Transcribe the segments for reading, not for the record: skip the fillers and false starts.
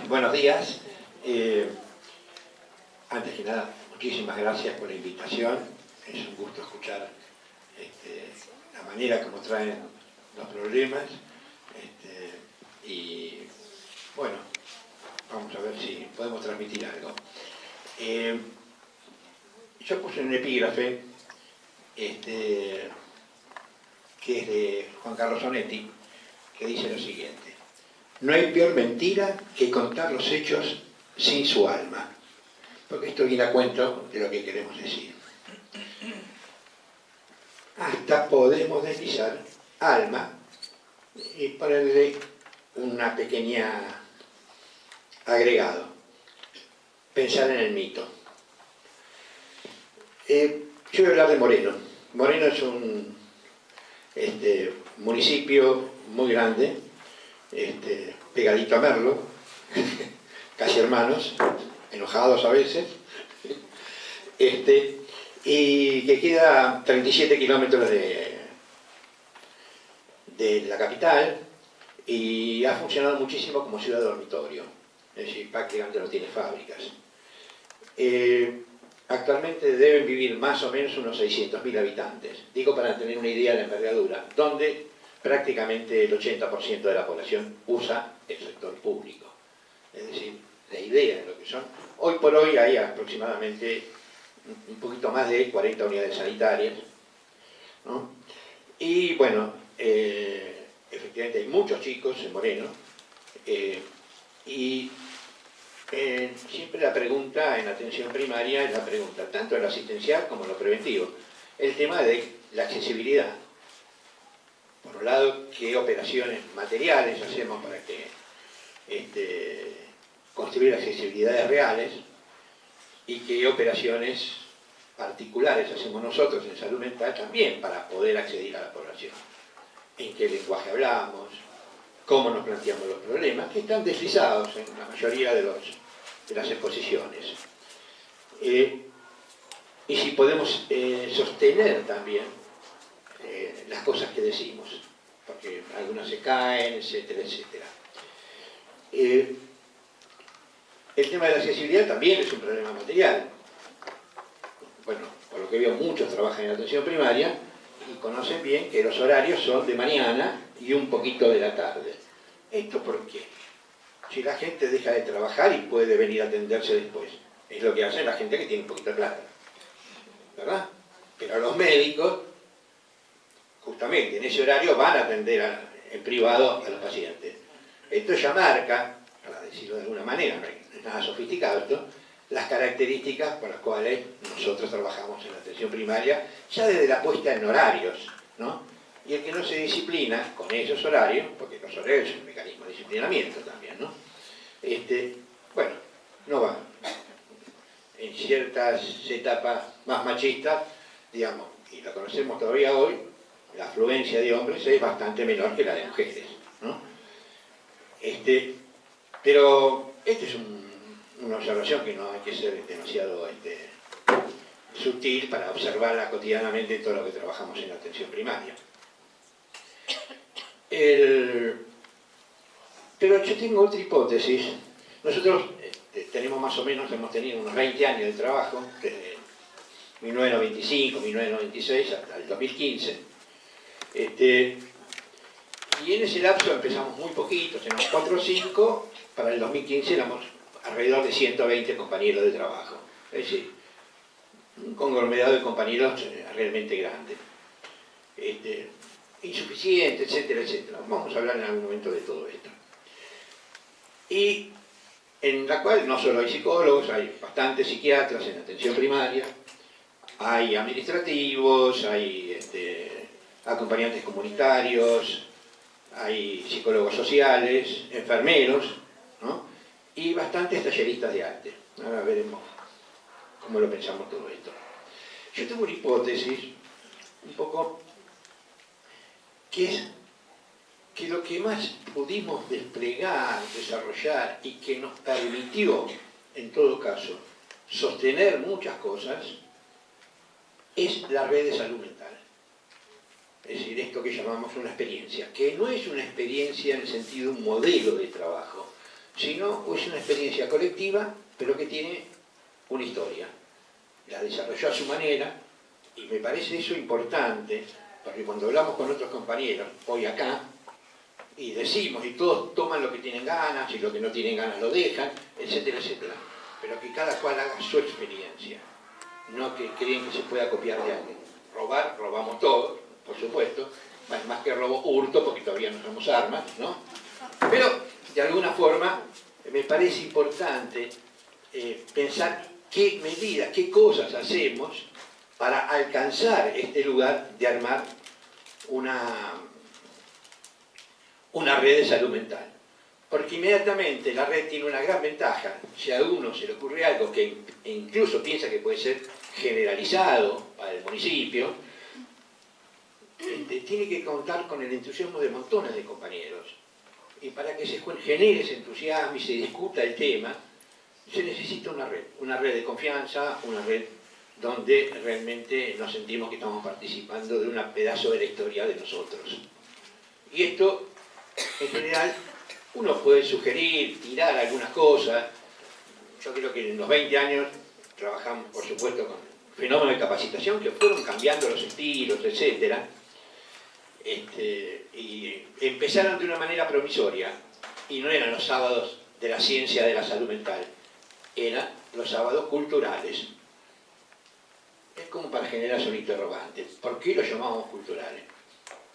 Buenos días. Antes que nada, muchísimas gracias por la invitación. Es un gusto escuchar la manera como traen los problemas. Y bueno, vamos a ver si podemos transmitir algo. Yo puse un epígrafe que es de Juan Carlos Onetti, que dice lo siguiente: no hay peor mentira que contar los hechos sin su alma. Porque esto viene a cuento de lo que queremos decir. Hasta podemos deslizar alma y ponerle una pequeña agregado. Pensar en el mito. Yo voy a hablar de Moreno. Moreno es un municipio muy grande, pegadito a Merlo, casi hermanos, enojados a veces, y que queda a 37 kilómetros de la capital, y ha funcionado muchísimo como ciudad dormitorio, es decir, prácticamente no tiene fábricas. Actualmente deben vivir más o menos unos 600.000 habitantes, digo para tener una idea de la envergadura, donde prácticamente el 80% de la población usa el sector público. Es decir, la idea de lo que son. Hoy por hoy hay aproximadamente un poquito más de 40 unidades sanitarias, ¿no? Y bueno, efectivamente hay muchos chicos en Moreno, y siempre la pregunta en atención primaria es la pregunta, tanto en lo asistencial como en lo preventivo, el tema de la accesibilidad. Por un lado, qué operaciones materiales hacemos para que construir accesibilidades reales y qué operaciones particulares hacemos nosotros en salud mental también para poder acceder a la población. En qué lenguaje hablamos, cómo nos planteamos los problemas, que están deslizados en la mayoría de las exposiciones. Y si podemos sostener también las cosas que decimos, porque algunas se caen, etcétera, etcétera. El tema de la accesibilidad también es un problema material. Bueno, por lo que veo, muchos trabajan en atención primaria y conocen bien que los horarios son de mañana y un poquito de la tarde. ¿Esto por qué? Si la gente deja de trabajar y puede venir a atenderse después, es lo que hace la gente que tiene un poquito de plata, ¿verdad? Pero los médicos, justamente en ese horario, van a atender en privado a los pacientes. Esto ya marca, para decirlo de alguna manera, no es nada sofisticado esto, las características por las cuales nosotros trabajamos en la atención primaria, ya desde la puesta en horarios, ¿no? Y el que no se disciplina con esos horarios, porque los horarios son un mecanismo de disciplinamiento también, ¿no? Bueno, no va. En ciertas etapas más machistas, digamos, y lo conocemos todavía hoy, la afluencia de hombres es bastante menor que la de mujeres, ¿no? Pero esta es una observación que no hay que ser demasiado sutil para observarla cotidianamente en todo lo que trabajamos en la atención primaria. Pero yo tengo otra hipótesis. Nosotros tenemos más o menos, hemos tenido unos 20 años de trabajo, desde 1995, 1996 hasta el 2015. Y en ese lapso empezamos muy poquitos, éramos 4 o 5, para el 2015 éramos alrededor de 120 compañeros de trabajo. Es decir, un conglomerado de compañeros realmente grande. Insuficiente, etcétera, etcétera. Vamos a hablar en algún momento de todo esto. Y en la cual no solo hay psicólogos, hay bastantes psiquiatras en atención primaria, hay administrativos, hay acompañantes comunitarios, hay psicólogos sociales, enfermeros, ¿no? Y bastantes talleristas de arte. Ahora veremos cómo lo pensamos todo esto. Yo tengo una hipótesis, un poco, que es que lo que más pudimos desplegar, desarrollar y que nos permitió, en todo caso, sostener muchas cosas, es la red de salud mental. Es decir, esto que llamamos una experiencia, que no es una experiencia en el sentido de un modelo de trabajo, sino es una experiencia colectiva, pero que tiene una historia. La desarrolló a su manera, y me parece eso importante, porque cuando hablamos con otros compañeros, hoy acá, y decimos, y todos toman lo que tienen ganas, y lo que no tienen ganas lo dejan, etcétera, etcétera. Pero que cada cual haga su experiencia, no que creen que se pueda copiar de alguien. Robar, robamos todos, por supuesto, más que robo, hurto, porque todavía no usamos armas, ¿no? Pero, de alguna forma, me parece importante pensar qué medidas, qué cosas hacemos para alcanzar este lugar de armar una red de salud mental. Porque inmediatamente la red tiene una gran ventaja. Si a uno se le ocurre algo que incluso piensa que puede ser generalizado para el municipio, tiene que contar con el entusiasmo de montones de compañeros. Y para que se genere ese entusiasmo y se discuta el tema, se necesita una red de confianza, una red donde realmente nos sentimos que estamos participando de un pedazo de la historia de nosotros. Y esto, en general, uno puede sugerir, tirar algunas cosas. Yo creo que en los 20 años trabajamos, por supuesto, con fenómenos de capacitación que fueron cambiando los estilos, etc. Y empezaron de una manera provisoria, y no eran los sábados de la ciencia de la salud mental, eran los sábados culturales. Es como para generar un interrogante. ¿Por qué los llamábamos culturales?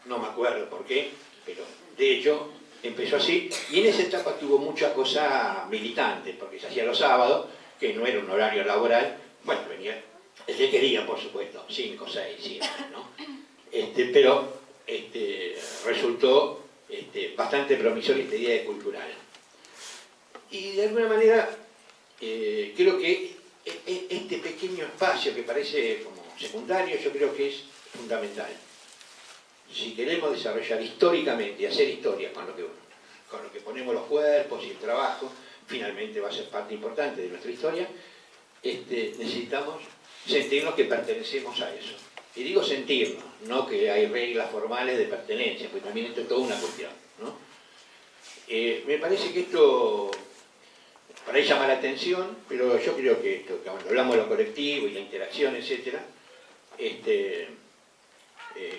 No me acuerdo por qué, pero de hecho empezó así, y en esa etapa tuvo mucha cosa militante, porque se hacía los sábados, que no era un horario laboral. Bueno, venía el que quería, por supuesto, 5, 6, 7, ¿no? Pero resultó bastante promisoria esta idea de cultural. Y de alguna manera creo que este pequeño espacio que parece como secundario, yo creo que es fundamental. Si queremos desarrollar históricamente y hacer historia con lo que ponemos los cuerpos y el trabajo, finalmente va a ser parte importante de nuestra historia, necesitamos sentirnos que pertenecemos a eso. Y digo sentirnos, no que hay reglas formales de pertenencia, porque también esto es toda una cuestión, ¿no? Me parece que esto, para ahí llama la atención, pero yo creo que esto, cuando hablamos de lo colectivo y la interacción, etc.,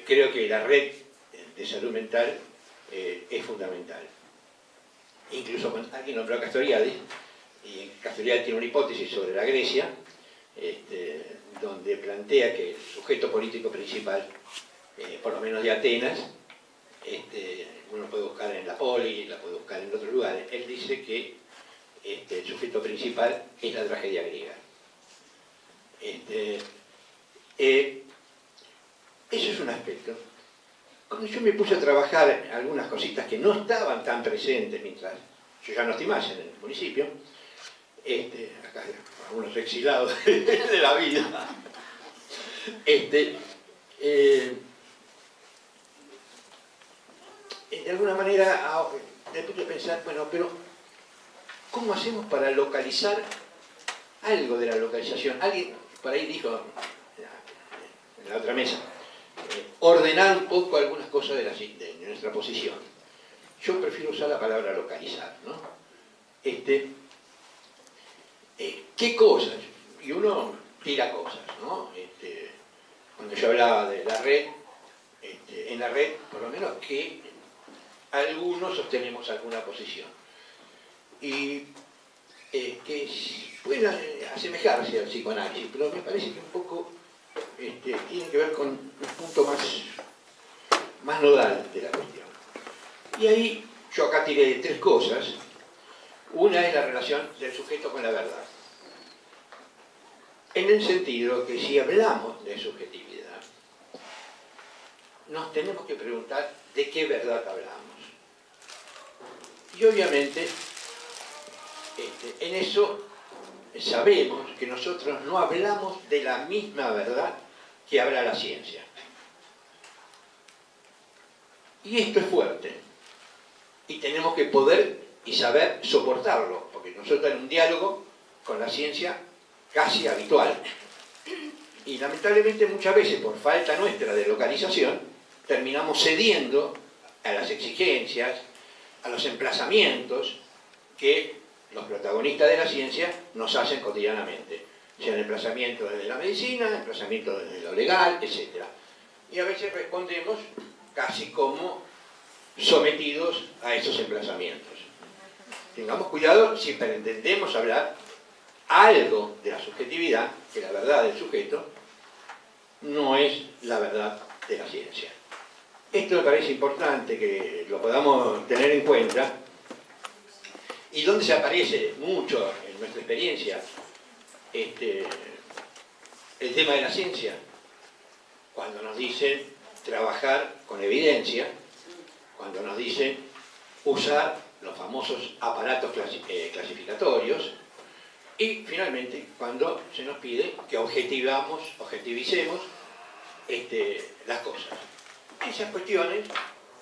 creo que la red de salud mental es fundamental. Incluso cuando alguien nombró a Castoriadis, y Castoriadis tiene una hipótesis sobre la Grecia, donde plantea que el sujeto político principal, por lo menos de Atenas, uno puede buscar en la Poli, la puede buscar en otros lugares, él dice que el sujeto principal es la tragedia griega. Eso es un aspecto. Cuando yo me puse a trabajar algunas cositas que no estaban tan presentes mientras yo ya no estoy más en el municipio, acá algunos exilados de la vida, de alguna manera me puse a pensar, bueno, pero ¿cómo hacemos para localizar algo de la localización? Alguien por ahí dijo, en la otra mesa, ordenar un poco algunas cosas de nuestra posición. Yo prefiero usar la palabra localizar, ¿no? ¿Qué cosas? Y uno tira cosas, ¿no? Cuando yo hablaba de la red, en la red, por lo menos que algunos sostenemos alguna posición. Y que pueden asemejarse al psicoanálisis, pero me parece que un poco tiene que ver con un punto más nodal de la cuestión. Y ahí yo acá tiré 3 cosas. Una es la relación del sujeto con la verdad. En el sentido que si hablamos de subjetividad, nos tenemos que preguntar de qué verdad hablamos. Y obviamente, en eso sabemos que nosotros no hablamos de la misma verdad que habla la ciencia. Y esto es fuerte. Y tenemos que poder y saber soportarlo, porque nosotros en un diálogo con la ciencia casi habitual. Y lamentablemente muchas veces, por falta nuestra de localización, terminamos cediendo a las exigencias, a los emplazamientos que los protagonistas de la ciencia nos hacen cotidianamente, sean emplazamientos desde la medicina, emplazamientos desde lo legal, etc. Y a veces respondemos casi como sometidos a esos emplazamientos. Tengamos cuidado si pretendemos hablar algo de la subjetividad, que la verdad del sujeto no es la verdad de la ciencia. Esto me parece importante que lo podamos tener en cuenta, y donde se aparece mucho en nuestra experiencia el tema de la ciencia, cuando nos dicen trabajar con evidencia, cuando nos dicen usar los famosos aparatos clasificatorios, y finalmente cuando se nos pide que objetivicemos las cosas. Esas cuestiones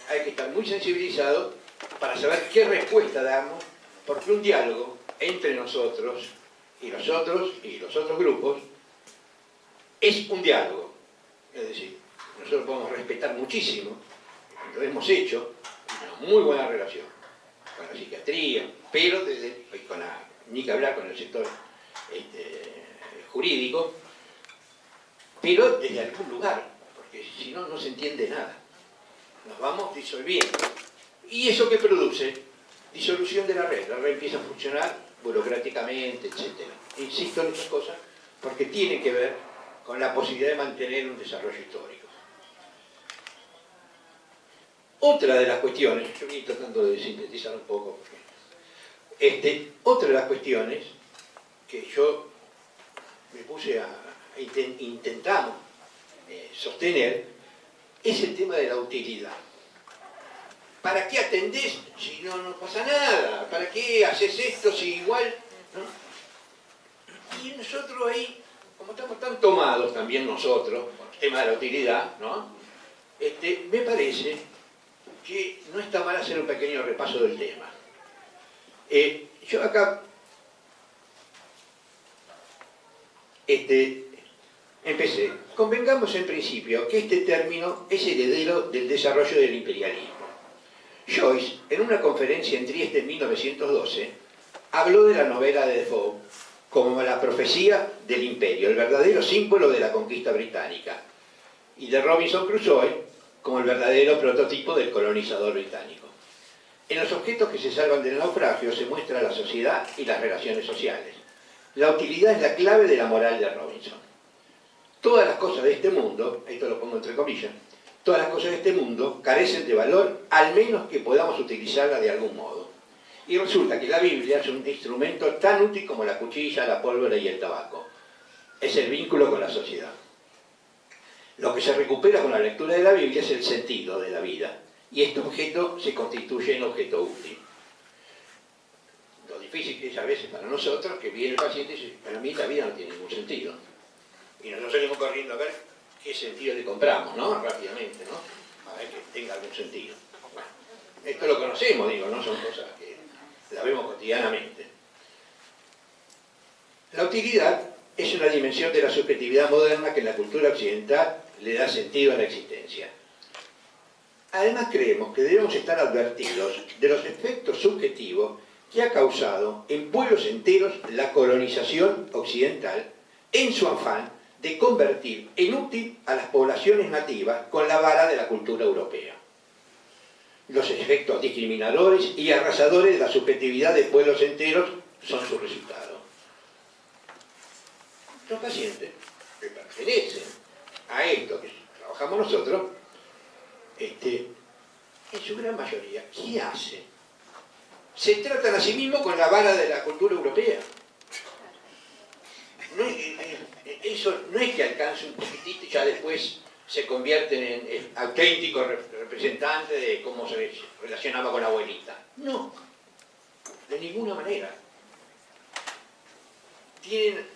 hay que estar muy sensibilizados para saber qué respuesta damos, porque un diálogo entre nosotros y los otros grupos es un diálogo. Es decir, nosotros podemos respetar muchísimo, lo hemos hecho, una muy buena relación con la psiquiatría, pero ni que hablar con el sector jurídico, pero desde algún lugar, porque si no, no se entiende nada. Nos vamos disolviendo. ¿Y eso qué produce? Disolución de la red. La red empieza a funcionar burocráticamente, etc. Insisto en estas cosas porque tienen que ver con la posibilidad de mantener un desarrollo histórico. Otra de las cuestiones, yo voy tratando de sintetizar un poco, otra de las cuestiones que yo me puse intentamos sostener es el tema de la utilidad. ¿Para qué atendés si no pasa nada? ¿Para qué haces esto si igual? ¿No? Y nosotros ahí, como estamos tan tomados también nosotros con el tema de la utilidad, ¿no? Me parece que no está mal hacer un pequeño repaso del tema. Yo acá empecé. Convengamos en principio que este término es heredero del desarrollo del imperialismo. Joyce, en una conferencia en Trieste en 1912, habló de la novela de Defoe como la profecía del imperio, el verdadero símbolo de la conquista británica, y de Robinson Crusoe como el verdadero prototipo del colonizador británico. En los objetos que se salvan del naufragio se muestra la sociedad y las relaciones sociales. La utilidad es la clave de la moral de Robinson. Todas las cosas de este mundo, esto lo pongo entre comillas, todas las cosas de este mundo carecen de valor, al menos que podamos utilizarla de algún modo. Y resulta que la Biblia es un instrumento tan útil como la cuchilla, la pólvora y el tabaco. Es el vínculo con la sociedad. Lo que se recupera con la lectura de la Biblia es el sentido de la vida. Y este objeto se constituye en objeto útil. Lo difícil que es a veces para nosotros, que viene el paciente y dice, para mí la vida no tiene ningún sentido. Y nosotros salimos corriendo a ver qué sentido le compramos, ¿no? Rápidamente, ¿no? A ver que tenga algún sentido. Bueno, esto lo conocemos, digo, no son cosas que la vemos cotidianamente. La utilidad es una dimensión de la subjetividad moderna que en la cultura occidental le da sentido a la existencia. Además creemos que debemos estar advertidos de los efectos subjetivos que ha causado en pueblos enteros la colonización occidental en su afán de convertir en útil a las poblaciones nativas con la vara de la cultura europea. Los efectos discriminadores y arrasadores de la subjetividad de pueblos enteros son su resultado. Los pacientes que pertenecen a esto que trabajamos nosotros, en su gran mayoría, ¿qué hacen? Se tratan a sí mismos con la vara de la cultura europea. Eso no es que alcance un poquitito y ya después se convierten en auténticos representantes de cómo se relacionaba con la abuelita. No, de ninguna manera. Tienen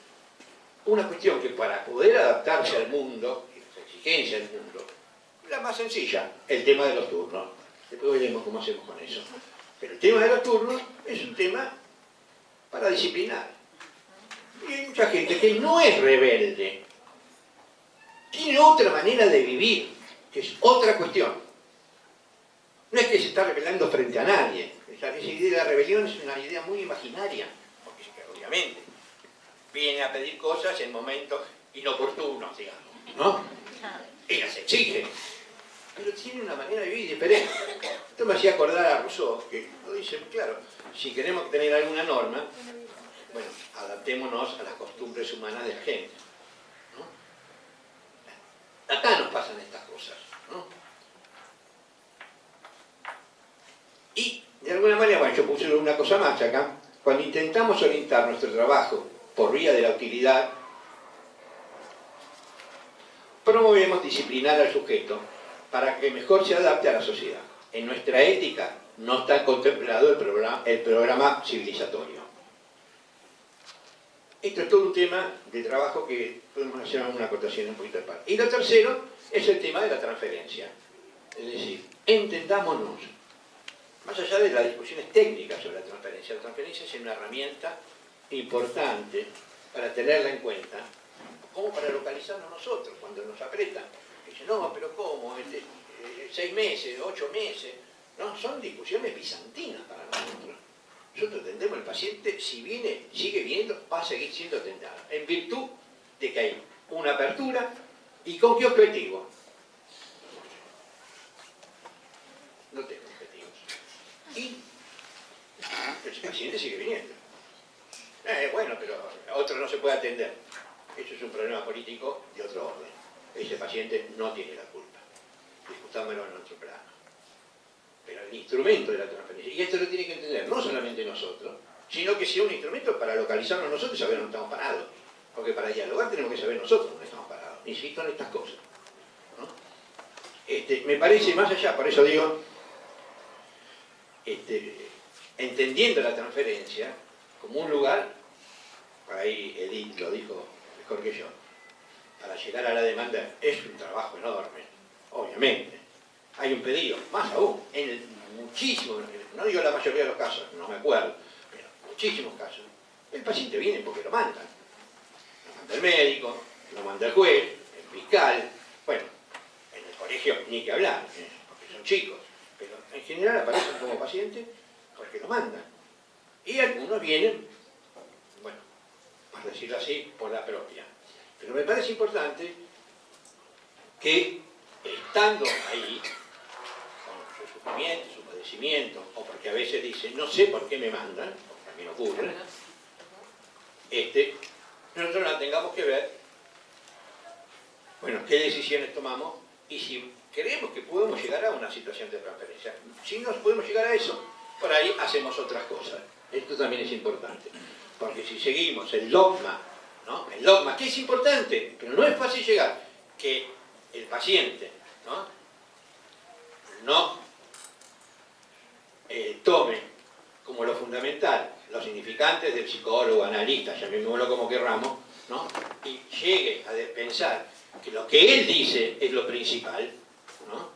una cuestión que para poder adaptarse al mundo, las exigencias del mundo, la más sencilla, el tema de los turnos. Después veremos cómo hacemos con eso. Pero el tema de los turnos es un tema para disciplinar. Y hay mucha gente que no es rebelde, tiene otra manera de vivir, que es otra cuestión. No es que se está rebelando frente a nadie. Esa idea de la rebelión es una idea muy imaginaria, porque obviamente viene a pedir cosas en momentos inoportunos, digamos, ¿no? Y las exige, pero tiene una manera de vivir diferente. Esto me hacía acordar a Rousseau, que lo dice, claro, si queremos tener alguna norma, bueno, adaptémonos a las costumbres humanas de la gente, ¿no? Acá nos pasan estas cosas, ¿no? Y, de alguna manera, bueno, yo puse una cosa más acá, cuando intentamos orientar nuestro trabajo por vía de la utilidad, promovemos disciplinar al sujeto para que mejor se adapte a la sociedad. En nuestra ética no está contemplado el programa civilizatorio. Esto es todo un tema de trabajo que podemos hacer una acotación un poquito aparte. Y lo tercero es el tema de la transferencia. Es decir, entendámonos. Más allá de las discusiones técnicas sobre la transferencia es una herramienta importante para tenerla en cuenta, como para localizarnos nosotros cuando nos apretan. Dicen, no, pero ¿cómo? 6 meses, 8 meses. No, son discusiones bizantinas para nosotros. Nosotros atendemos al paciente, si viene, sigue viniendo, va a seguir siendo atendido, en virtud de que hay una apertura. ¿Y con qué objetivo? No tengo objetivos. Y el paciente sigue viniendo. Bueno, pero otro no se puede atender. Eso es un problema político de otro orden. Ese paciente no tiene la culpa. Discutámoslo en otro plano. Pero el instrumento de la transferencia, y esto lo tiene que entender no solamente nosotros, sino que sea un instrumento para localizarnos nosotros y saber dónde estamos parados. Porque para dialogar tenemos que saber nosotros dónde estamos parados. Insisto en estas cosas, ¿no? Me parece más allá, por eso digo, entendiendo la transferencia como un lugar, por ahí Edith lo dijo mejor que yo, para llegar a la demanda es un trabajo enorme, obviamente. Hay un pedido, más aún, en muchísimos, no digo la mayoría de los casos, no me acuerdo, pero en muchísimos casos, el paciente viene porque lo mandan. Lo manda el médico, lo manda el juez, el fiscal, bueno, en el colegio ni que hablar, porque son chicos, pero en general aparecen como pacientes porque lo mandan. Y algunos vienen, bueno, por decirlo así, por la propia. Pero me parece importante que, estando ahí, con su sufrimiento, su padecimiento, o porque a veces dicen, no sé por qué me mandan, porque también ocurre, nosotros la tengamos que ver, bueno, qué decisiones tomamos y si creemos que podemos llegar a una situación de transferencia. Si no podemos llegar a eso, por ahí hacemos otras cosas. Esto también es importante, porque si seguimos el dogma, ¿no? El dogma, que es importante, pero no es fácil llegar, que el paciente no tome como lo fundamental los significantes del psicólogo, analista, llamémoslo como querramos, ¿no? Y llegue a pensar que lo que él dice es lo principal, ¿no?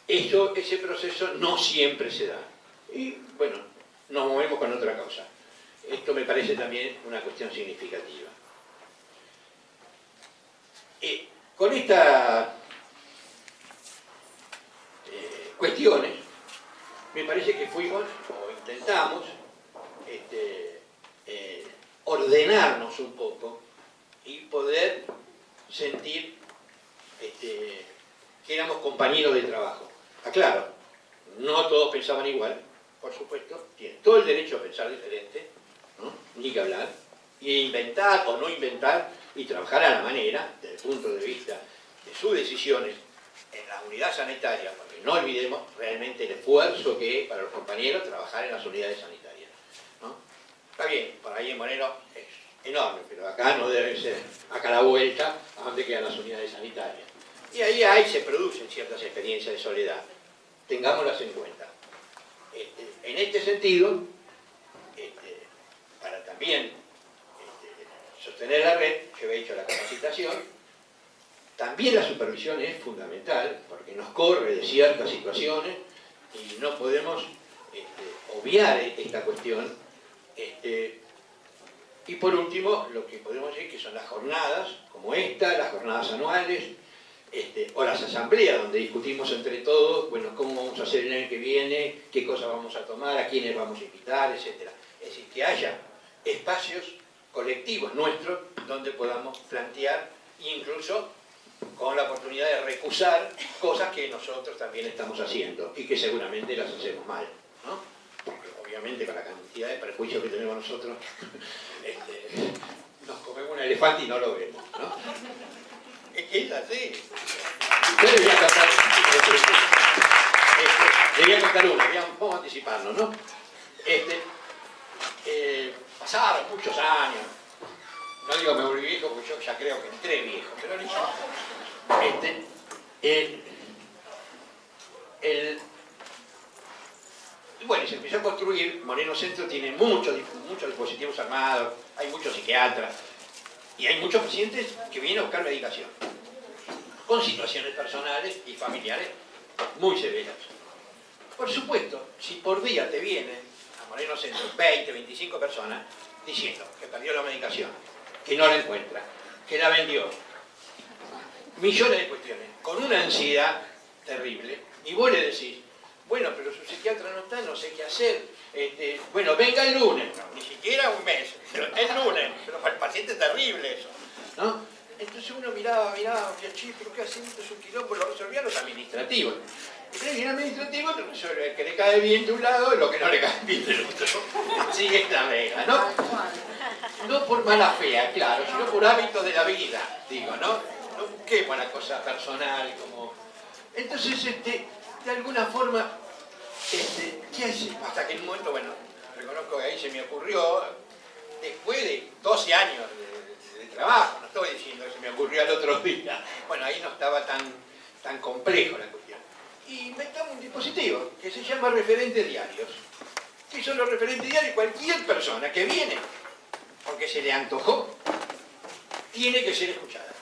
Ese proceso no siempre se da. Y bueno, nos movemos con otra cosa. Esto me parece también una cuestión significativa. Con estas cuestiones, me parece que fuimos, o intentamos, ordenarnos un poco y poder sentir que éramos compañeros de trabajo. Aclaro, no todos pensaban igual, por supuesto, tienen todo el derecho a pensar diferente, ¿no? Ni que hablar, y inventar o no inventar y trabajar a la manera, desde el punto de vista de sus decisiones en la unidad sanitaria, porque no olvidemos realmente el esfuerzo que es para los compañeros trabajar en las unidades sanitarias, ¿no? Está bien, para ahí en Moreno es enorme, pero acá no debe ser, acá a la vuelta, a donde quedan las unidades sanitarias. Y ahí se producen ciertas experiencias de soledad, tengámoslas en cuenta. En este sentido, para también sostener la red, yo había dicho la capacitación, también la supervisión es fundamental, porque nos corre de ciertas situaciones y no podemos obviar esta cuestión. Y por último, lo que podemos decir que son las jornadas, como esta, las jornadas anuales, o las asambleas donde discutimos entre todos, bueno, cómo vamos a hacer el año que viene, qué cosas vamos a tomar, a quiénes vamos a invitar, etc. Es decir, que haya espacios colectivos nuestros donde podamos plantear, incluso con la oportunidad de recusar cosas que nosotros también estamos haciendo y que seguramente las hacemos mal, ¿no? Porque obviamente con la cantidad de prejuicios que tenemos nosotros, nos comemos un elefante y no lo vemos, ¿no? Es que es así. Yo le voy a contar una, vamos a anticiparnos, ¿no? Pasaron muchos años, no digo me volví viejo porque yo ya creo que entré viejo, pero no importa. Bueno, se empezó a construir, Moreno Centro tiene muchos dispositivos armados, hay muchos psiquiatras y hay muchos pacientes que vienen a buscar medicación con situaciones personales y familiares muy severas. Por supuesto, si por día te vienen a Moreno Centro 20, 25 personas diciendo que perdió la medicación, que no la encuentra, que la vendió, millones de cuestiones, con una ansiedad terrible, y vos le decís, bueno, pero su psiquiatra no está, no sé qué hacer, bueno, venga el lunes, no, ni siquiera un mes, pero el lunes, pero para el paciente es terrible eso, ¿no? Entonces uno miraba, che, pero ¿qué hacen? Esto es un quilombo, lo resolvían los administrativos. Y el administrativo te resuelve el que le cae bien de un lado y lo que no le cae bien del otro. Así es la regla, ¿no? No por mala fe, claro, sino por hábitos de la vida, digo, ¿no? No busquemos la cosa personal como... Entonces, de alguna forma, ¿qué hace? Hasta que en un momento, bueno, reconozco que ahí se me ocurrió, después de 12 años de trabajo, no estoy diciendo que se me ocurrió al otro día, bueno, ahí no estaba tan complejo la cuestión. Y inventamos un dispositivo que se llama referentes diarios. ¿Qué son los referentes diarios? Cualquier persona que viene porque se le antojó, tiene que ser escuchada.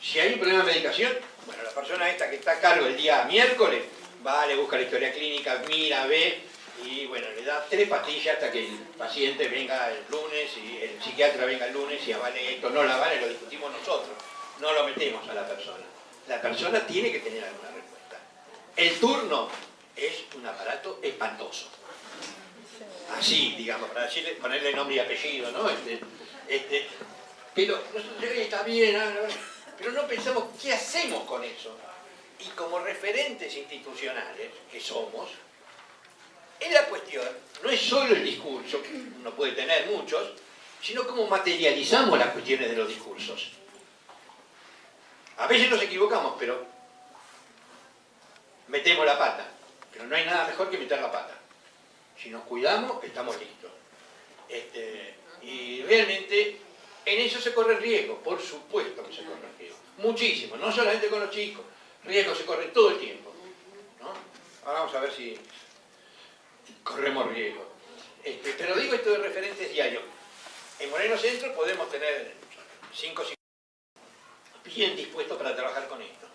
Si hay un problema de medicación, bueno, la persona esta que está a cargo el día miércoles, va, le busca la historia clínica, mira, ve, y bueno, le da 3 pastillas hasta que el paciente venga el lunes, y el psiquiatra venga el lunes, y avale esto, no la vale, lo discutimos nosotros, no lo metemos a la persona. La persona tiene que tener alguna respuesta. El turno es un aparato espantoso. Así, digamos, para decirle, ponerle nombre y apellido, ¿no? Pero nosotros, está bien, pero no pensamos qué hacemos con eso. Y como referentes institucionales que somos, la cuestión no es solo el discurso, que uno puede tener muchos, sino cómo materializamos las cuestiones de los discursos. A veces nos equivocamos, pero metemos la pata. Pero no hay nada mejor que meter la pata. Si nos cuidamos, estamos listos. Y realmente en eso se corre riesgo, por supuesto que se corre riesgo. Muchísimo, no solamente con los chicos, riesgo se corre todo el tiempo, ¿no? Ahora vamos a ver si corremos riesgo. Pero digo esto de referentes diarios. En Moreno Centro podemos tener 5 bien dispuestos para trabajar con esto.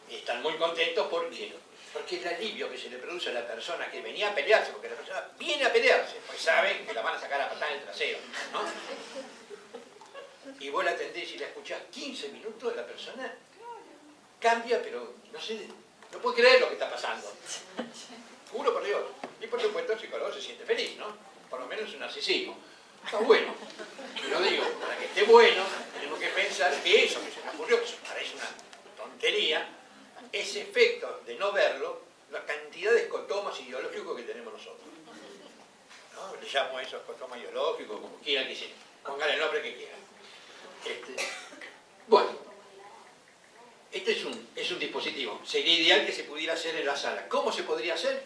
Y están muy contentos porque el alivio que se le produce a la persona que venía a pelearse, porque la persona viene a pelearse, pues saben que la van a sacar a patada en el trasero, ¿no? Y vos la atendés y la escuchás 15 minutos, la persona cambia, pero no sé, no puede creer lo que está pasando. Juro por Dios. Y por supuesto el psicólogo se siente feliz, ¿no? Por lo menos es un narcisismo. Está bueno. Pero digo, para que esté bueno, tenemos que pensar que eso que se me ocurrió, que parece una tontería, ese efecto de no verlo, la cantidad de escotomas ideológicos que tenemos nosotros. ¿No? Le llamo a esos escotomas ideológicos, como quieran que sea, pongan el nombre que quieran. Bueno, este es un dispositivo. Sería ideal que se pudiera hacer en la sala. ¿Cómo se podría hacer?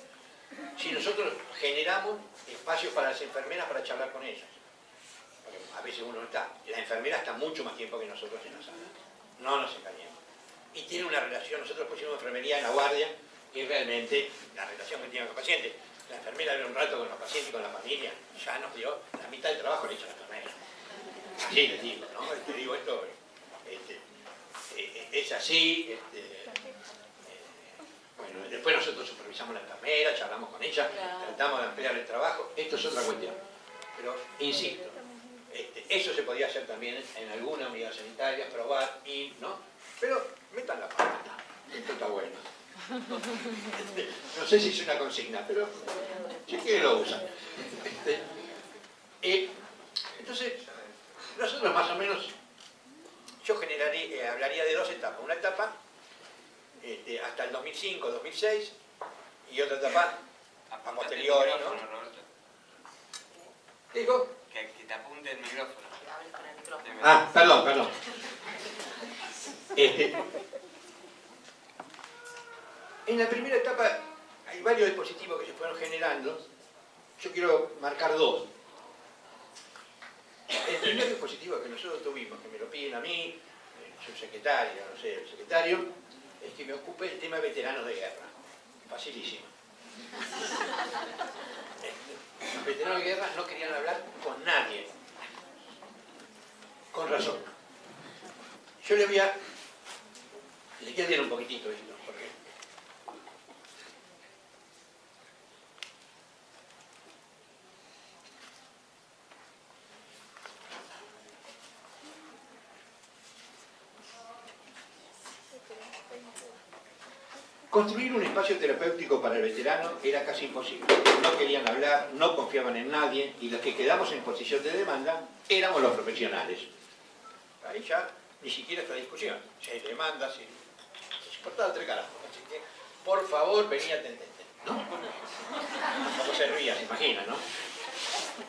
Si nosotros generamos espacios para las enfermeras para charlar con ellas. Porque a veces uno no está. La enfermera está mucho más tiempo que nosotros en la sala. No nos engañemos. Y tiene una relación, nosotros pusimos enfermería en la guardia, que es realmente la relación que tiene con el paciente. La enfermera ve un rato con los pacientes y con la familia, ya nos dio la mitad del trabajo, le hizo la enfermera. Así les digo, ¿no? Te digo esto, es así, bueno, después nosotros supervisamos a la enfermera, charlamos con ella, tratamos de ampliar el trabajo, esto es otra cuestión. Pero, insisto, Eso se podía hacer también en alguna unidad sanitaria, probar y, ¿no? Pero metan la pata, esto está bueno. No sé si es una consigna, pero sí que lo usan. Entonces, nosotros más o menos, yo hablaría de dos etapas. Una etapa hasta el 2005, 2006, y otra etapa a posteriori, ¿no? ¿Digo? Que te apunte el micrófono. Ah, perdón. En la primera etapa hay varios dispositivos que se fueron generando. Yo quiero marcar dos. El primer dispositivo que nosotros tuvimos, que me lo piden a mí, subsecretario, no sé, el secretario, es que me ocupe el tema de veteranos de guerra. Facilísimo. Los veteranos de guerra no querían hablar con nadie. Con razón. Yo le voy a leer un poquitito esto, porque construir un espacio terapéutico para el veterano era casi imposible. No querían hablar, no confiaban en nadie, y los que quedamos en posición de demanda éramos los profesionales. Ahí ya ni siquiera esta discusión. Si hay demanda, si se cortaba tres carajos. Así que, por favor, venía a atenderte. ¿No? Como servía, se imagina, ¿no?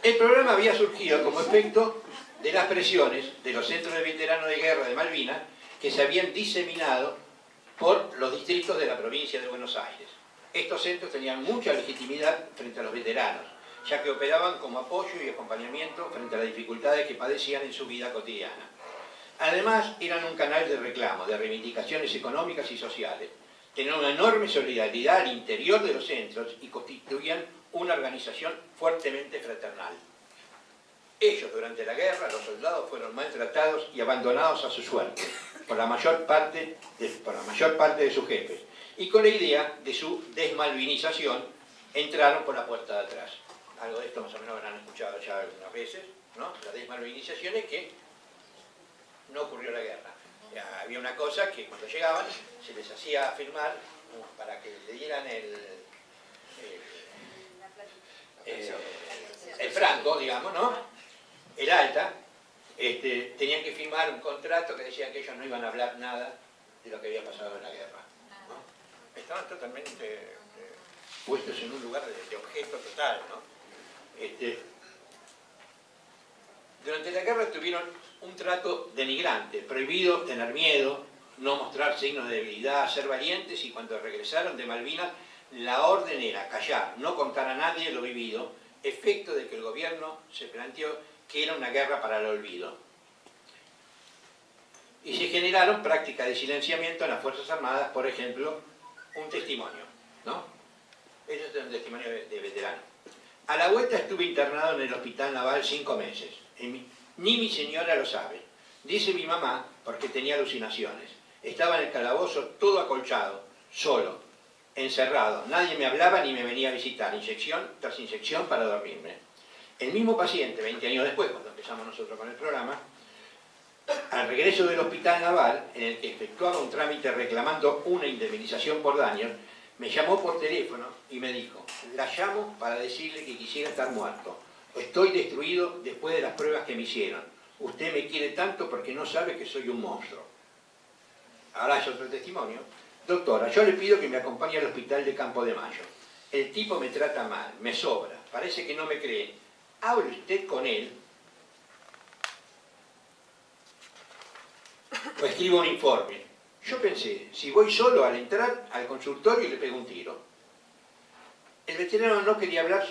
El programa había surgido como efecto de las presiones de los centros de veteranos de guerra de Malvinas que se habían diseminado por los distritos de la provincia de Buenos Aires. Estos centros tenían mucha legitimidad frente a los veteranos, ya que operaban como apoyo y acompañamiento frente a las dificultades que padecían en su vida cotidiana. Además, eran un canal de reclamo, de reivindicaciones económicas y sociales. Tenían una enorme solidaridad al interior de los centros y constituían una organización fuertemente fraternal. Ellos, durante la guerra, los soldados fueron maltratados y abandonados a su suerte por la mayor parte de sus jefes, y con la idea de su desmalvinización entraron por la puerta de atrás. Algo de esto más o menos habrán escuchado ya algunas veces, ¿no? La desmalvinización es que no ocurrió la guerra. Ya había una cosa que cuando llegaban se les hacía firmar para que le dieran el franco, digamos, ¿no? El alta. Tenían que firmar un contrato que decía que ellos no iban a hablar nada de lo que había pasado en la guerra, ¿no? Estaban totalmente puestos en un lugar de objeto total, ¿no? Durante la guerra tuvieron un trato denigrante, prohibido tener miedo, no mostrar signos de debilidad, ser valientes, y cuando regresaron de Malvinas la orden era callar, no contar a nadie lo vivido, efecto de que el gobierno se planteó que era una guerra para el olvido. Y se generaron prácticas de silenciamiento en las Fuerzas Armadas, por ejemplo, un testimonio, ¿no? Eso es un testimonio de veterano. A la vuelta estuve internado en el Hospital Naval 5 meses. Ni mi señora lo sabe. Dice mi mamá, porque tenía alucinaciones. Estaba en el calabozo todo acolchado, solo, encerrado. Nadie me hablaba ni me venía a visitar, inyección tras inyección para dormirme. El mismo paciente, 20 años después, cuando empezamos nosotros con el programa, al regreso del Hospital Naval, en el que efectuaba un trámite reclamando una indemnización por daños, me llamó por teléfono y me dijo: la llamo para decirle que quisiera estar muerto. Estoy destruido después de las pruebas que me hicieron. Usted me quiere tanto porque no sabe que soy un monstruo. Ahora hay otro testimonio. Doctora, yo le pido que me acompañe al hospital de Campo de Mayo. El tipo me trata mal, me sobra, parece que no me cree. Hable usted con él o escriba un informe. Yo pensé, si voy solo al entrar al consultorio y le pego un tiro. El veterano no quería hablar,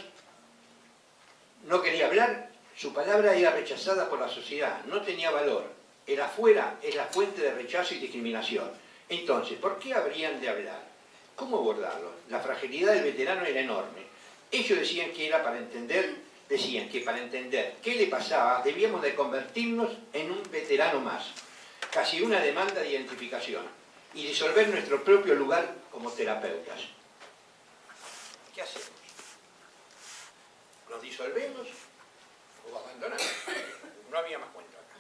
su palabra era rechazada por la sociedad, no tenía valor, era fuera, es la fuente de rechazo y discriminación. Entonces, ¿por qué habrían de hablar? ¿Cómo abordarlo? La fragilidad del veterano era enorme. Ellos decían que para entender qué le pasaba, debíamos de convertirnos en un veterano más, casi una demanda de identificación, y disolver nuestro propio lugar como terapeutas. ¿Qué hacemos? ¿Nos disolvemos o abandonamos? no había más cuento acá.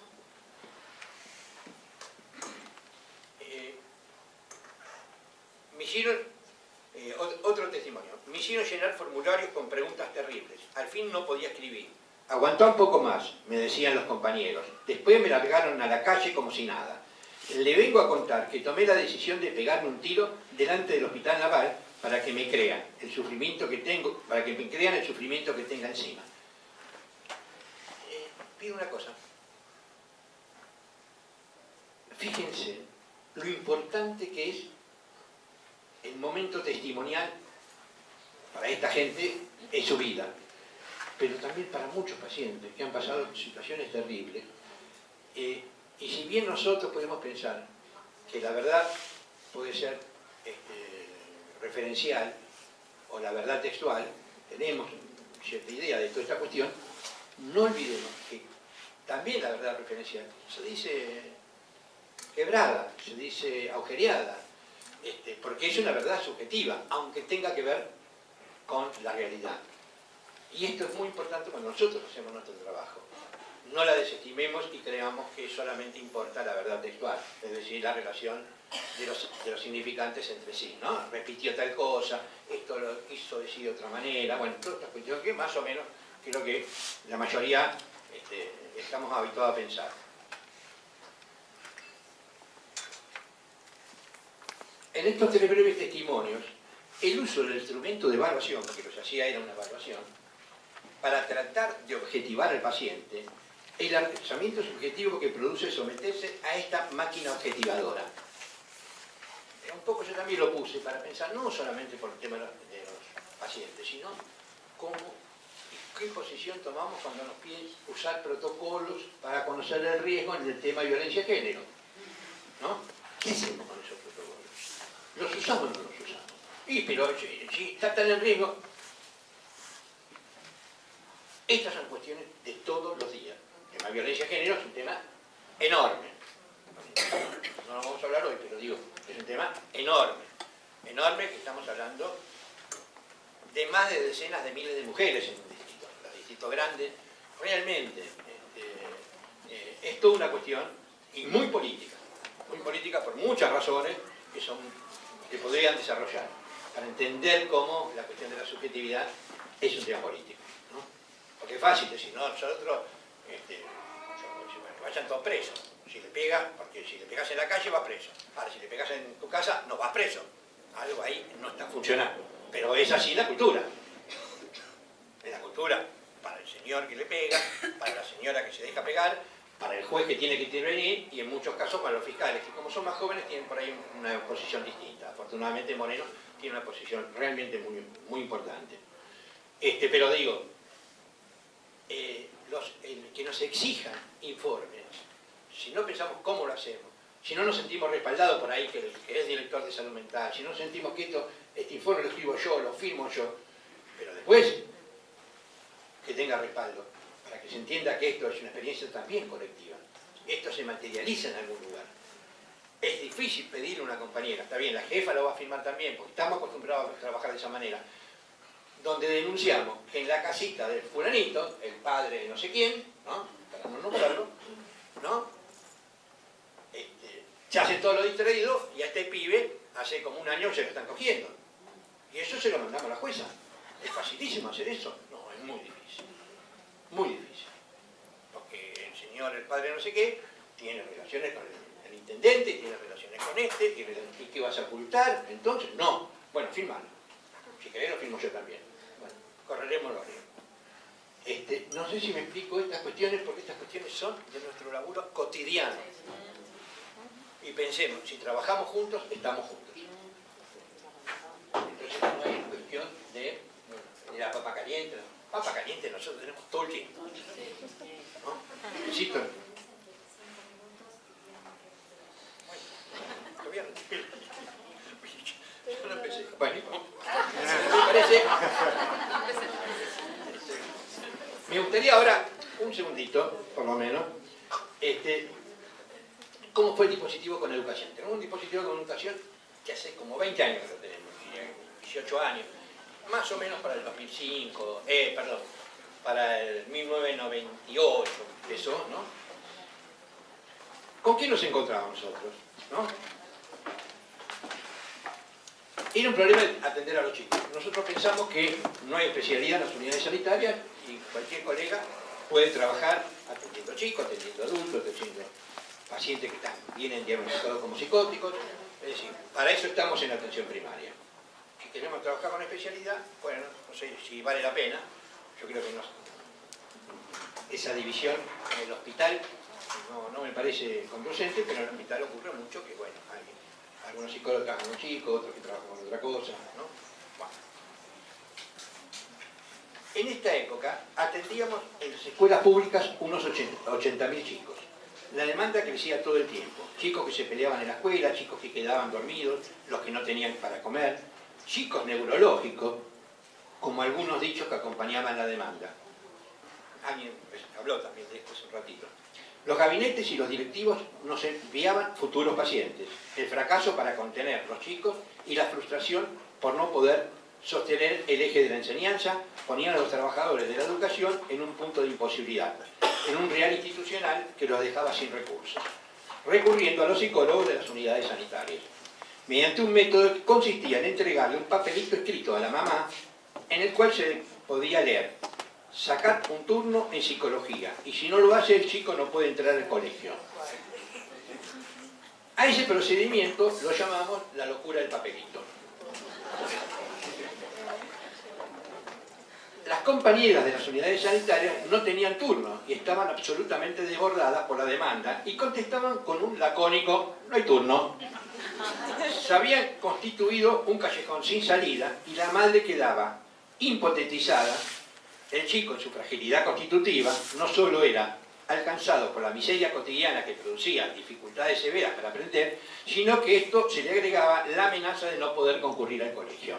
Me hicieron, otro testimonio, me hicieron llenar formularios con preguntas terribles. Al fin no podía escribir. Aguantó un poco más, me decían los compañeros. Después me largaron a la calle como si nada. Le vengo a contar que tomé la decisión de pegarme un tiro delante del hospital naval para que me crean el sufrimiento que tengo, para que me crean el sufrimiento que tenga encima. Pido una cosa. Fíjense lo importante que es el momento testimonial para esta gente en su vida, pero también para muchos pacientes que han pasado situaciones terribles. Y si bien nosotros podemos pensar que la verdad puede ser referencial o la verdad textual, tenemos cierta idea de toda esta cuestión, no olvidemos que también la verdad referencial se dice quebrada, se dice agujereada, porque es una verdad subjetiva, aunque tenga que ver con la realidad. Y esto es muy importante cuando nosotros hacemos nuestro trabajo. No la desestimemos y creamos que solamente importa la verdad textual, es decir, la relación de los significantes entre sí, ¿no? Repitió tal cosa, esto lo quiso decir de otra manera, bueno, todas estas cuestiones que más o menos creo que la mayoría estamos habituados a pensar. En estos 3 breves testimonios, el uso del instrumento de evaluación, porque lo que se hacía era una evaluación, para tratar de objetivar al paciente, el pensamiento subjetivo que produce someterse a esta máquina objetivadora. Un poco yo también lo puse para pensar, no solamente por el tema de los pacientes, sino qué posición tomamos cuando nos piden usar protocolos para conocer el riesgo en el tema de violencia de género, ¿no? ¿Qué hacemos con esos protocolos? ¿Los usamos o no los usamos? Pero si está tan en riesgo. Estas son cuestiones de todos los días. El tema de violencia de género es un tema enorme. No lo vamos a hablar hoy, pero digo, es un tema enorme. Enorme, que estamos hablando de más de decenas de miles de mujeres en un distrito. Los distritos grandes, realmente, es toda una cuestión y muy política por muchas razones que podrían desarrollar, para entender cómo la cuestión de la subjetividad es un tema político, ¿no? Porque es fácil decir, no, nosotros, vayan todos presos. Si le pegas, porque si le pegas en la calle vas preso. Ahora, si le pegas en tu casa, no vas preso. Algo ahí no está funcionando. Pero es así la cultura. Es la cultura para el señor que le pega, para la señora que se deja pegar, para el juez que tiene que intervenir y en muchos casos para los fiscales, que como son más jóvenes tienen por ahí una posición distinta. Afortunadamente Moreno tiene una posición realmente muy, muy importante. Pero digo, que nos exijan informes, si no pensamos cómo lo hacemos, si no nos sentimos respaldados por ahí, que es director de salud mental, si no sentimos que este informe lo escribo yo, lo firmo yo, pero después que tenga respaldo, para que se entienda que esto es una experiencia también colectiva, esto se materializa en algún lugar. Es difícil pedirle a una compañera, está bien, la jefa lo va a firmar también, porque estamos acostumbrados a trabajar de esa manera, donde denunciamos que en la casita del fulanito, el padre de no sé quién, ¿no? Para no nombrarlo, ¿no? Se hace todo lo distraído y a este pibe hace como un año se lo están cogiendo. Y eso se lo mandamos a la jueza. ¿Es facilísimo hacer eso? No, es muy difícil. Muy difícil. Porque el padre no sé qué, tiene relaciones con el intendente, tiene relaciones con ¿y qué vas a ocultar? Entonces, no. Bueno, fírmalo. Si querés lo firmo yo también. Bueno, correremos los riesgos. No sé si me explico estas cuestiones, porque estas cuestiones son de nuestro laburo cotidiano. Y pensemos, si trabajamos juntos, estamos juntos. Entonces no hay cuestión de la papa caliente. Papa caliente nosotros tenemos todo el tiempo, ¿no? Insisto. Bueno, yo no empecé. Bueno, ¿me parece? Me gustaría ahora, un segundito, por lo menos, ¿cómo fue el dispositivo con educación? Tenemos un dispositivo con educación que hace como 20 años que lo tenemos, 18 años, más o menos para el 2005, para el 1998 empezó, ¿no? ¿Con qué nos encontramos nosotros? ¿No? Era un problema atender a los chicos. Nosotros pensamos que no hay especialidad en las unidades sanitarias y cualquier colega puede trabajar atendiendo chicos, atendiendo adultos, atendiendo pacientes que vienen diagnosticados como psicóticos. Es decir, para eso estamos en atención primaria. Si queremos trabajar con especialidad, bueno, no sé si vale la pena. Yo creo que no. Esa división en el hospital no me parece conducente, pero en el hospital ocurre mucho que, bueno, hay algunos psicólogos que trabajan con chicos, otros que trabajan con otra cosa, ¿no? Bueno. En esta época atendíamos en las escuelas públicas unos 80.000 chicos. La demanda crecía todo el tiempo. Chicos que se peleaban en la escuela, chicos que quedaban dormidos, los que no tenían para comer, chicos neurológicos, como algunos dichos que acompañaban la demanda. Alguien habló también de esto hace un ratito. Los gabinetes y los directivos nos enviaban futuros pacientes, el fracaso para contener los chicos y la frustración por no poder sostener el eje de la enseñanza, ponían a los trabajadores de la educación en un punto de imposibilidad, en un real institucional que los dejaba sin recursos, recurriendo a los psicólogos de las unidades sanitarias, mediante un método que consistía en entregarle un papelito escrito a la mamá en el cual se podía leer: sacar un turno en psicología, y si no lo hace el chico no puede entrar al colegio. A ese procedimiento lo llamamos la locura del papelito. Las compañeras de las unidades sanitarias no tenían turno y estaban absolutamente desbordadas por la demanda y contestaban con un lacónico: no hay turno. Se había constituido un callejón sin salida y la madre quedaba hipotetizada. El chico, en su fragilidad constitutiva, no solo era alcanzado por la miseria cotidiana que producía dificultades severas para aprender, sino que esto se le agregaba la amenaza de no poder concurrir al colegio.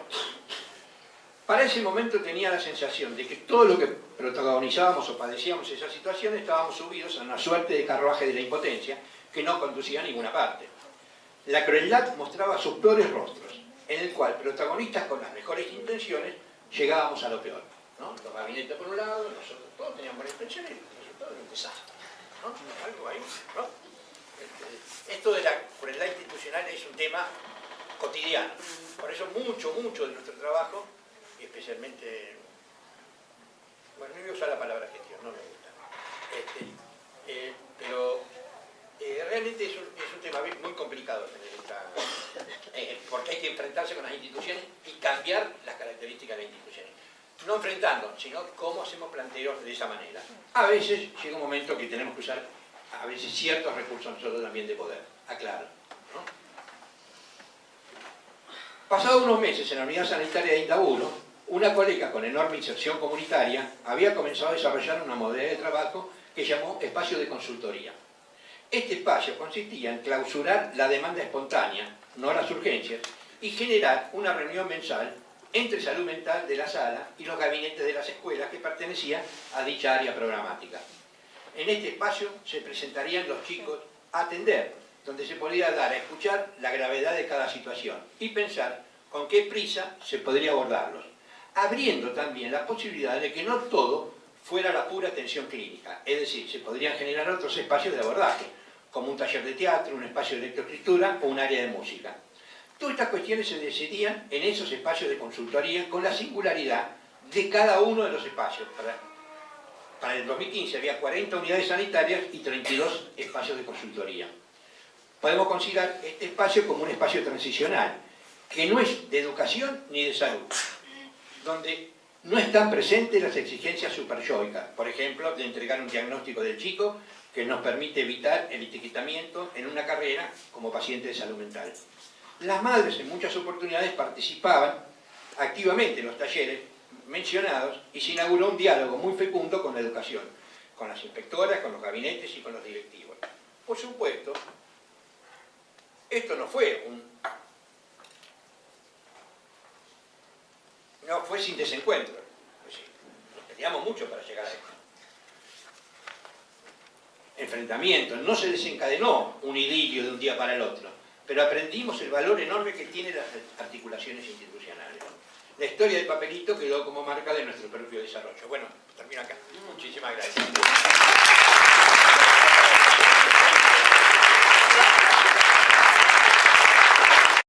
Para ese momento tenía la sensación de que todo lo que protagonizábamos o padecíamos esa situación estábamos subidos a una suerte de carruaje de la impotencia que no conducía a ninguna parte. La crueldad mostraba sus peores rostros, en el cual protagonistas con las mejores intenciones llegábamos a lo peor, ¿no? Los gabinetes por un lado, nosotros todos teníamos buenas intenciones y el resultado era un desastre, ¿no? Algo ahí, ¿no? Esto de la crueldad institucional es un tema cotidiano. Por eso mucho de nuestro trabajo, y especialmente, bueno, no voy a usar la palabra gestión, no me gusta, pero realmente es un tema muy complicado tener porque hay que enfrentarse con las instituciones y cambiar las características de las instituciones. No enfrentando, sino cómo hacemos planteos de esa manera. A veces llega un momento que tenemos que usar a veces ciertos recursos nosotros también de poder, aclaro, ¿no? Pasados unos meses en la unidad sanitaria de Indaburo, una colega con enorme inserción comunitaria había comenzado a desarrollar una modalidad de trabajo que llamó espacio de consultoría. Este espacio consistía en clausurar la demanda espontánea, no las urgencias, y generar una reunión mensal entre salud mental de la sala y los gabinetes de las escuelas que pertenecían a dicha área programática. En este espacio se presentarían los chicos a atender, donde se podía dar a escuchar la gravedad de cada situación y pensar con qué prisa se podría abordarlos, abriendo también la posibilidad de que no todo fuera la pura atención clínica, es decir, se podrían generar otros espacios de abordaje, como un taller de teatro, un espacio de lectoescritura o un área de música. Todas estas cuestiones se decidían en esos espacios de consultoría con la singularidad de cada uno de los espacios. Para el 2015 había 40 unidades sanitarias y 32 espacios de consultoría. Podemos considerar este espacio como un espacio transicional, que no es de educación ni de salud, donde no están presentes las exigencias superyoicas, por ejemplo, de entregar un diagnóstico del chico que nos permite evitar el etiquetamiento en una carrera como paciente de salud mental. Las madres en muchas oportunidades participaban activamente en los talleres mencionados y se inauguró un diálogo muy fecundo con la educación, con las inspectoras, con los gabinetes y con los directivos. Por supuesto, esto no fue sin desencuentro. Nos peleamos mucho para llegar a esto. Enfrentamientos, no se desencadenó un idilio de un día para el otro, pero aprendimos el valor enorme que tienen las articulaciones institucionales. la historia del papelito quedó como marca de nuestro propio desarrollo. Bueno, termino acá. Muchísimas gracias.